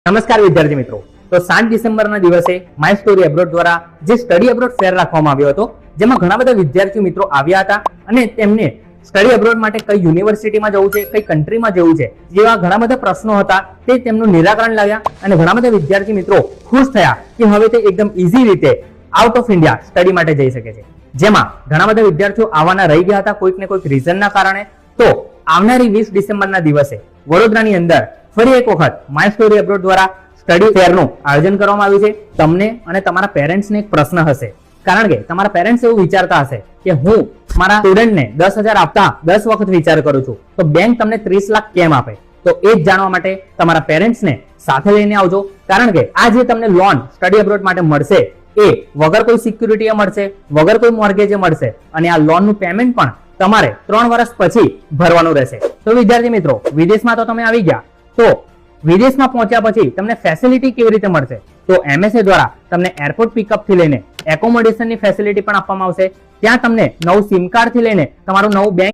નમસ્કાર વિદ્યાર્થી મિત્રો, તો 7 ડિસેમ્બરના દિવસે માય સ્ટોરી એબ્રોડ દ્વારા જે સ્ટડી એબ્રોડ ફેર રાખવામાં આવ્યો હતો, જેમાં ઘણા બધા વિદ્યાર્થી મિત્રો આવ્યા હતા અને તેમને સ્ટડી એબ્રોડ માટે કઈ યુનિવર્સિટીમાં જવું છે, કઈ કન્ટ્રીમાં જવું છે, જેવા ઘણા બધા પ્રશ્નો હતા તે તેમનું નિરાકરણ લાવ્યા અને ઘણા બધા વિદ્યાર્થી મિત્રો ખુશ થયા કે હવે તે એકદમ ઈઝી રીતે આઉટ ઓફ ઇન્ડિયા સ્ટડી માટે જઈ શકે છે. જેમાં ઘણા બધા વિદ્યાર્થીઓ આવવાના રહી ગયા હતા કોઈક ને કોઈક રીઝનના કારણે. તો આવનારી 20 ડિસેમ્બરના દિવસે વડોદરાની અંદર ફરી એક વખત માય સ્ટોરી એબ્રોડ દ્વારા સ્ટડી ફેરનું આયોજન કરવામાં આવ્યું છે. તમને અને તમારા પેરેન્ટ્સને એક પ્રશ્ન હશે, કારણ કે તમારા પેરેન્ટ્સ એવું વિચારતા હશે કે હું મારા સ્ટુડન્ટને 10,000 આપતા 10 વખત વિચાર કરું છું, તો બેંક તમને 30 લાખ કેમ આપે? તો એ જ જાણવા માટે તમારા પેરેન્ટ્સને સાથે લઈને આવજો, કારણ કે આ જે તમને લોન સ્ટડી એબ્રોડ માટે મળશે એ વગર કોઈ સિક્યુરિટીએ મળશે, વગર કોઈ મોર્ગેજે મળશે અને આ લોનનું પેમેન્ટ પણ તમારે 3 વર્ષ પછી ભરવાનું રહેશે. તો વિદ્યાર્થી મિત્રો, વિદેશમાં તો તમે આવી ગયા, તો વિદેશમાં પહોંચ્યા પછી તમને ફેસિલિટી કેવી રીતે મળશે? તો MSA દ્વારા તમને એરપોર્ટ પિકઅપ થી લઈને એકોમોડેશનની ફેસિલિટી પણ આપવામાં આવશે. ત્યાં તમને નવું સિમ કાર્ડ થી લઈને તમારું નવું બેંક